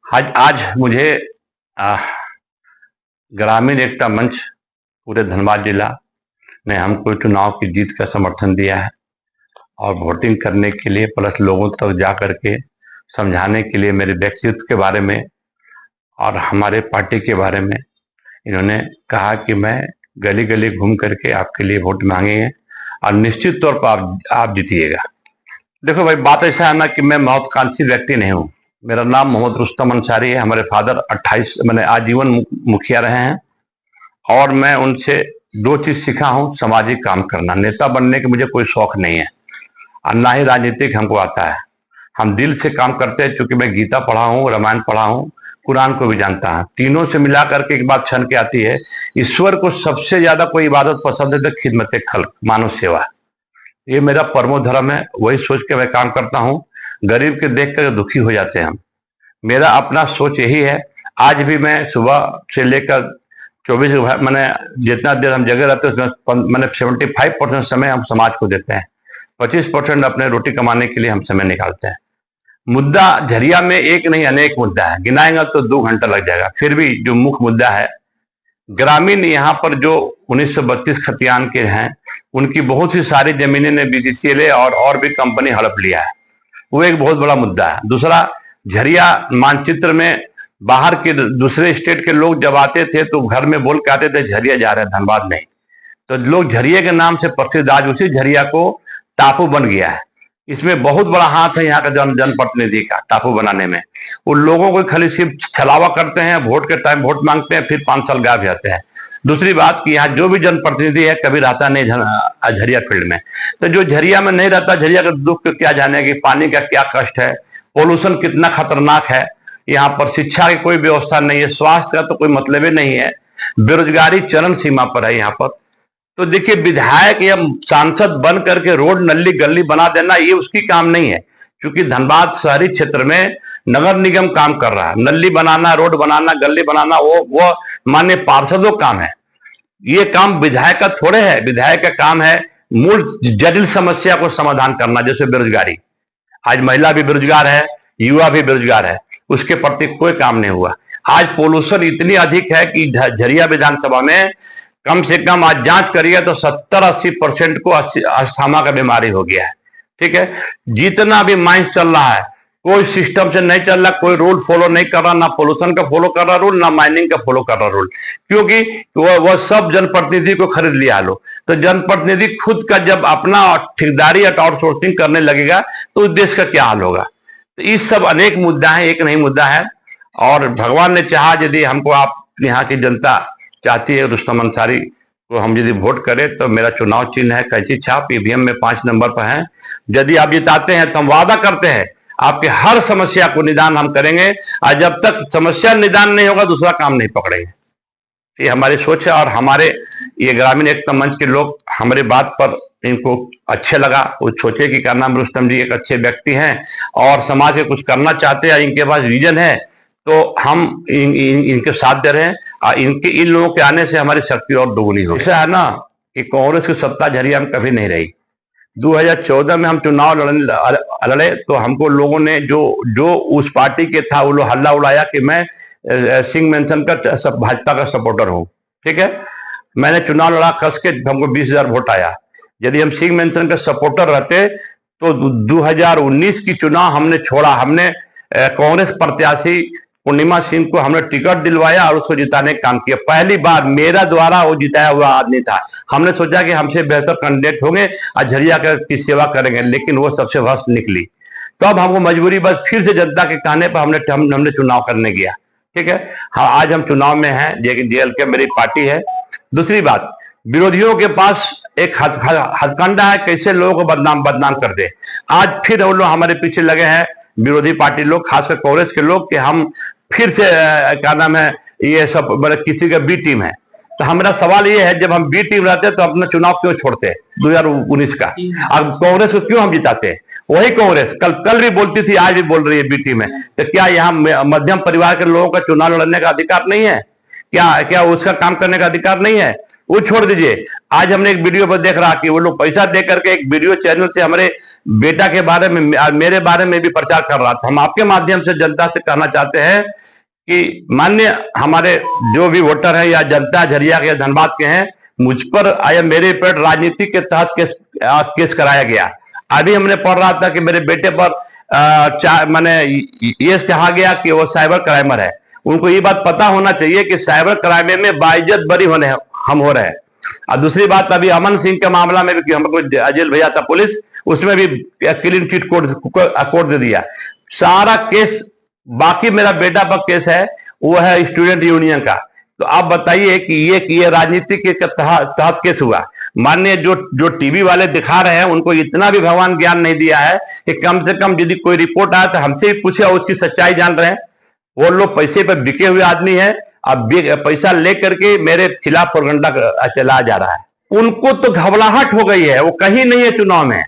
आज मुझे ग्रामीण एकता मंच पूरे धनबाद जिला ने हमको चुनाव की जीत का समर्थन दिया है और वोटिंग करने के लिए प्लस लोगों तक जा करके समझाने के लिए मेरे व्यक्तित्व के बारे में और हमारे पार्टी के बारे में इन्होंने कहा कि मैं गली गली घूम करके आपके लिए वोट मांगेंगे और निश्चित तौर पर आप जीतिएगा। देखो भाई, बात ऐसा है ना कि मैं महत्वाकांक्षी व्यक्ति नहीं हूँ। मेरा नाम मोहम्मद रुस्तम अंसारी है। हमारे फादर 28 मैंने आजीवन मुखिया रहे हैं और मैं उनसे दो चीज सीखा हूँ, सामाजिक काम करना। नेता बनने के मुझे कोई शौक नहीं है और ना ही राजनीतिक हमको आता है। हम दिल से काम करते हैं, क्योंकि मैं गीता पढ़ा हूँ, रामायण पढ़ा हूँ, कुरान को भी जानता है। तीनों से मिला करके एक बात छन के आती है, ईश्वर को सबसे ज्यादा कोई इबादत पसंद है तो खिदमत खल्क, मानव सेवा। ये मेरा परमो धर्म है, वही सोच के मैं काम करता हूँ। गरीब के देख कर दुखी हो जाते हैं हम। मेरा अपना सोच यही है। आज भी मैं सुबह से लेकर 24 मैंने जितना देर हम जगह रहते हैं मैंने 75% समय हम समाज को देते हैं, 25% अपने रोटी कमाने के लिए हम समय निकालते हैं। मुद्दा झरिया में एक नहीं अनेक मुद्दा है, गिनाएंगे तो 2 घंटा लग जाएगा। फिर भी जो मुख्य मुद्दा है, ग्रामीण यहाँ पर जो 1932 खतियान के हैं, उनकी बहुत सी सारी जमीनें ने बीसीसीएल और भी कंपनी हड़प लिया है। वो एक बहुत बड़ा मुद्दा है। दूसरा, झरिया मानचित्र में बाहर के दूसरे स्टेट के लोग जब आते थे तो घर में बोल के आते थे झरिया जा रहे हैं, धनबाद नहीं। तो लोग झरिया के नाम से प्रसिद्ध, आज उसी झरिया को टापू बन गया है। इसमें बहुत बड़ा हाथ है यहाँ का जनप्रतिनिधि का टापू बनाने में। उन लोगों को खाली सिर्फ छलावा करते हैं, वोट के टाइम वोट मांगते हैं, फिर 5 साल गायब जाते हैं। दूसरी बात कि यहाँ जो भी जनप्रतिनिधि है कभी रहता नहीं झरिया फील्ड में। तो जो झरिया में नहीं रहता, झरिया का दुख को क्या जाने कि पानी का क्या कष्ट है, पोल्यूशन कितना खतरनाक है, यहाँ पर शिक्षा की कोई व्यवस्था नहीं है, स्वास्थ्य का तो कोई मतलब ही नहीं है, बेरोजगारी चरम सीमा पर है यहाँ पर। तो देखिए, विधायक या सांसद बन करके रोड नली गली बना देना ये उसकी काम नहीं है, क्योंकि धनबाद शहरी क्षेत्र में नगर निगम काम कर रहा है। नली बनाना, रोड बनाना, गली बनाना वो मान्य पार्षदों काम है। ये काम विधायक का थोड़े है। विधायक का काम है मूल जटिल समस्या को समाधान करना, जैसे बेरोजगारी। आज महिला भी बेरोजगार है, युवा भी बेरोजगार है, उसके प्रति कोई काम नहीं हुआ। आज पोल्यूशन इतनी अधिक है कि झरिया विधानसभा में कम से कम आज जांच करिए तो 70-80% को अस्थमा का बीमारी हो गया है। ठीक है, जितना भी माइंस चल रहा है कोई सिस्टम से नहीं चल रहा, कोई रूल फॉलो नहीं कर रहा, ना पोल्यूशन का फॉलो कर रहा रूल, ना माइनिंग का फॉलो कर रहा रूल, क्योंकि वह सब जनप्रतिनिधि को खरीद लिया लो। तो जनप्रतिनिधि खुद का जब अपना ठेकेदारी या आउटसोर्सिंग करने लगेगा तो उस देश का क्या हाल होगा। तो ये सब अनेक मुद्दा है, एक नहीं मुद्दा है। और भगवान ने चाहा, यदि हमको आप यहाँ की जनता चाहती है रुस्तम अंसारी को हम यदि वोट करें, तो मेरा चुनाव चिन्ह है कैंची छाप, ईवीएम में 5 नंबर पर है। यदि आप जिताते हैं तो हम वादा करते हैं आपके हर समस्या को निदान हम करेंगे, और जब तक समस्या निदान नहीं होगा दूसरा काम नहीं पकड़ेंगे। ये हमारी सोच है और हमारे ये ग्रामीण एकता मंच के लोग हमारे बात पर इनको अच्छे लगा। वो सोचे कि क्या नाम रुस्तम जी एक अच्छे व्यक्ति हैं और समाज के कुछ करना चाहते हैं, इनके पास विजन है, तो हम इनके साथ दे रहे हैं। और इन लोगों के आने से हमारी शक्ति और दोगुनी हो। ऐसा है ना कि कांग्रेस की सत्ता झरिया में कभी नहीं रही। 2014 में हम चुनाव लड़े तो हमको लोगों ने जो उस पार्टी के था वो लोग हल्ला उड़ाया कि मैं सिंह मेंशन का भाजपा का सपोर्टर हूँ। ठीक है, मैंने चुनाव लड़ा, कस के हमको 20,000 वोट आया। यदि हम सिंह मेंशन का सपोर्टर रहते तो 2019 की चुनाव हमने छोड़ा। हमने कांग्रेस प्रत्याशी पूर्णिमा सिंह को हमने टिकट दिलवाया और उसको जिताने का काम किया। पहली बार मेरा द्वारा वो जिताया हुआ आदमी था। हमने सोचा कि हमसे बेहतर कैंडिडेट होंगे और झरिया की सेवा करेंगे, लेकिन वो सबसे वर्स्ट निकली। तो अब हमको मजबूरी बस फिर से जनता के कहने पर हमने चुनाव करने गया। ठीक है, हाँ, आज हम चुनाव में हैं, जेएलके मेरी पार्टी है। दूसरी बात, विरोधियों के पास एक हथकंडा है कैसे लोगों को बदनाम कर दे। आज फिर वो लोग हमारे पीछे लगे हैं, विरोधी पार्टी लोग, खासकर कांग्रेस के लोग, कि हम फिर से क्या नाम है ये सब मतलब किसी का बी टीम है। तो हमारा सवाल ये है, जब हम बी टीम रहते तो अपना चुनाव क्यों छोड़ते हैं 2019 का? अब कांग्रेस को क्यों हम जिताते हैं? वही कांग्रेस कल भी बोलती थी, आज भी बोल रही है बी टीम है। तो क्या यहाँ मध्यम परिवार के लोगों का चुनाव लड़ने का अधिकार नहीं है? क्या उसका काम करने का अधिकार नहीं है? वो छोड़ दीजिए। आज हमने एक वीडियो पर देख रहा कि वो लोग पैसा दे करके एक वीडियो चैनल से हमारे बेटा के बारे में, मेरे बारे में भी प्रचार कर रहा था। हम आपके माध्यम से जनता से कहना चाहते हैं कि मान्य हमारे जो भी वोटर है या जनता झरिया के या धनबाद के हैं, मुझ पर आया मेरे पर राजनीति के तहत केस कराया गया। अभी हमने पढ़ रहा था कि मेरे बेटे पर मैंने ये कहा गया कि वो साइबर क्राइमर है। उनको ये बात पता होना चाहिए कि साइबर क्राइम में बाइज्जत बरी होने हम हो रहे हैं। और दूसरी बात, अभी अमन सिंह के मामला में भी हमको जेल भेजा था पुलिस, उसमें भी क्लीन चिट कोर्ट दे दिया। सारा केस, बाकी मेरा बेटा पर केस है, वो है स्टूडेंट यूनियन का। तो आप बताइए कि ये राजनीति के तहत केस हुआ। माननीय जो टीवी वाले दिखा रहे हैं, उनको इतना भी भगवान ज्ञान नहीं दिया है कि कम से कम यदि कोई रिपोर्ट आया तो हमसे ही पूछे, उसकी सच्चाई जान रहे हैं। वो लोग पैसे पर बिके हुए आदमी है। अब पैसा लेकर के मेरे खिलाफ प्रोपेगेंडा चला जा रहा है। उनको तो घबराहट हो गई है, वो कहीं नहीं है चुनाव में।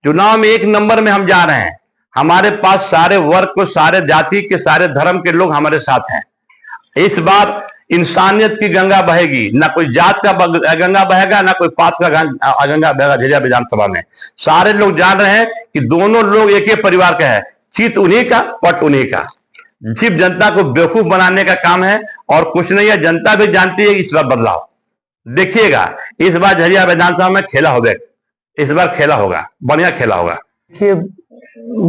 चुनाव में 1 नंबर में हम जा रहे हैं। हमारे पास सारे वर्ग को, सारे जाति के, सारे धर्म के लोग हमारे साथ हैं। इस बार इंसानियत की गंगा बहेगी, ना कोई जात का गंगा बहेगा, ना कोई पात का गंगा बहेगा। झरिया विधानसभा में सारे लोग जान रहे हैं कि दोनों लोग एक ही परिवार के हैं। चित उन्हीं का, पट उन्हीं का। सिर्फ जनता को बेवकूफ बनाने का काम है और कुछ नहीं है। जनता भी जानती है इस बार बदलाव देखिएगा। इस बार झरिया विधानसभा में खेला होगा, इस बार खेला होगा, बढ़िया खेला होगा। देखिए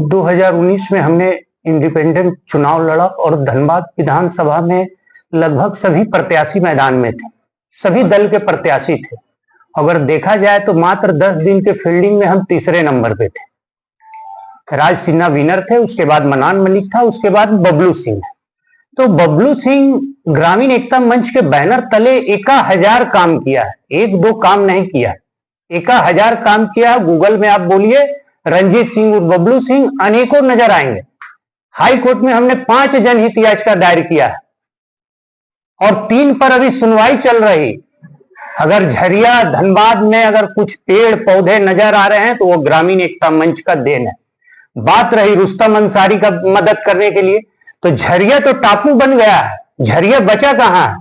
2019 में हमने इंडिपेंडेंट चुनाव लड़ा और धनबाद विधानसभा में लगभग सभी प्रत्याशी मैदान में थे, सभी दल के प्रत्याशी थे। अगर देखा जाए तो मात्र 10 दिन के फील्डिंग में हम तीसरे नंबर पे थे। राज सिन्हा विनर थे, उसके बाद मनान मलिक था, उसके बाद बबलू सिंह। तो बबलू सिंह ग्रामीण एकता मंच के बैनर तले 1000 काम किया है, 1-2 काम नहीं किया, 1000 काम किया। गूगल में आप बोलिए रंजीत सिंह और बबलू सिंह, अनेकों नजर आएंगे। हाई कोर्ट में हमने 5 जनहित याचिका दायर किया है और 3 पर अभी सुनवाई चल रही। अगर झरिया धनबाद में अगर कुछ पेड़ पौधे नजर आ रहे हैं तो वो ग्रामीण एकता मंच का देन है। बात रही रुस्तम अंसारी का मदद करने के लिए, तो झरिया तो टापू बन गया है, झरिया बचा कहां है?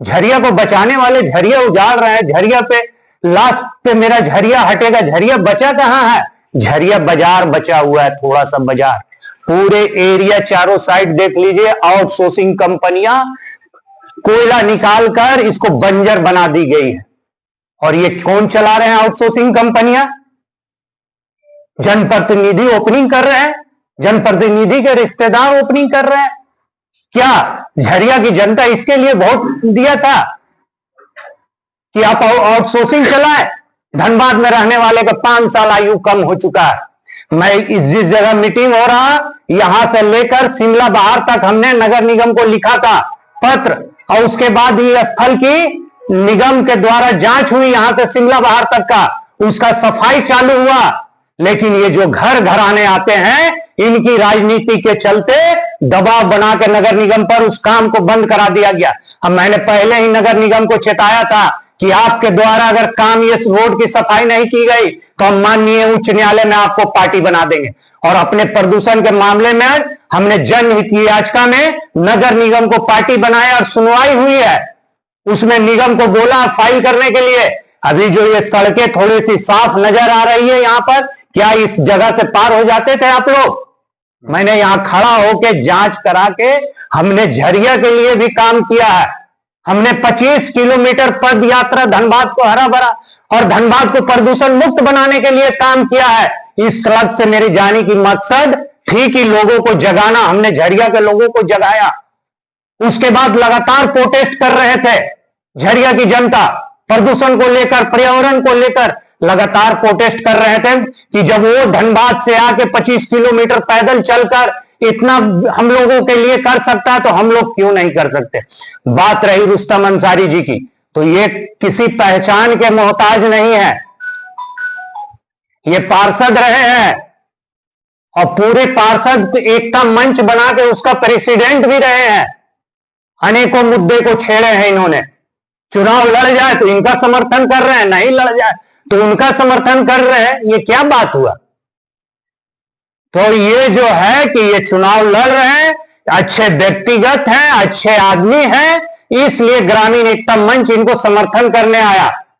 झरिया को बचाने वाले झरिया उजाड़ रहे हैं। झरिया पे लास्ट पे मेरा झरिया हटेगा, झरिया बचा कहां है? झरिया बाजार बचा हुआ है, थोड़ा सा बाजार। पूरे एरिया चारों साइड देख लीजिए, आउटसोर्सिंग कंपनियां कोयला निकालकर इसको बंजर बना दी गई है। और ये कौन चला रहे हैं आउटसोर्सिंग कंपनियां? जनप्रतिनिधि ओपनिंग कर रहे हैं, जनप्रतिनिधि के रिश्तेदार ओपनिंग कर रहे हैं। क्या झरिया की जनता इसके लिए वोट दिया था कि आप आउटसोर्सिंग चलाएं? धनबाद में रहने वाले का 5 साल आयु कम हो चुका है। मैं जिस जगह मीटिंग हो रहा, यहां से लेकर शिमला बाहर तक हमने नगर निगम को लिखा था पत्र, और उसके बाद ये स्थल की निगम के द्वारा जांच हुई, यहां से शिमला बाहर तक का, उसका सफाई चालू हुआ। लेकिन ये जो घर घराने आते हैं, इनकी राजनीति के चलते दबाव बना के नगर निगम पर उस काम को बंद करा दिया गया। अब मैंने पहले ही नगर निगम को चेताया था कि आपके द्वारा अगर काम ये रोड की सफाई नहीं की गई तो हम माननीय उच्च न्यायालय में आपको पार्टी बना देंगे। और अपने प्रदूषण के मामले में हमने जनहित याचिका में नगर निगम को पार्टी बनाया और सुनवाई हुई है। उसमें निगम को बोला फाइल करने के लिए। अभी जो ये सड़कें थोड़ी सी साफ नजर आ रही है यहाँ पर, क्या इस जगह से पार हो जाते थे आप लोग? मैंने यहां खड़ा होके जांच करा के हमने झरिया के लिए भी काम किया है। हमने 25 किलोमीटर पद यात्रा धनबाद को हरा भरा और धनबाद को प्रदूषण मुक्त बनाने के लिए काम किया है। इस सड़क से मेरे जाने की मकसद ठीक ही लोगों को जगाना, हमने झरिया के लोगों को जगाया। उसके बाद लगातार प्रोटेस्ट कर रहे थे झरिया की जनता, प्रदूषण को लेकर, पर्यावरण को लेकर लगातार प्रोटेस्ट कर रहे थे कि जब वो धनबाद से आके 25 किलोमीटर पैदल चलकर इतना हम लोगों के लिए कर सकता है तो हम लोग क्यों नहीं कर सकते। बात रही रुस्तम अंसारी जी की, तो ये किसी पहचान के मोहताज नहीं है, ये पार्षद रहे हैं और पूरे पार्षद एकता मंच बना के उसका प्रेसिडेंट भी रहे हैं। अनेकों मुद्दे को छेड़े हैं इन्होंने। चुनाव लड़ जाए तो इनका समर्थन कर रहे हैं, नहीं लड़ जाए तो उनका समर्थन कर रहे हैं। ये क्या बात हुआ? तो ये जो है कि ये चुनाव लड़ रहे हैं, अच्छे व्यक्तिगत हैं, अच्छे आदमी हैं, इसलिए ग्रामीण एकता मंच इनको समर्थन करने आया।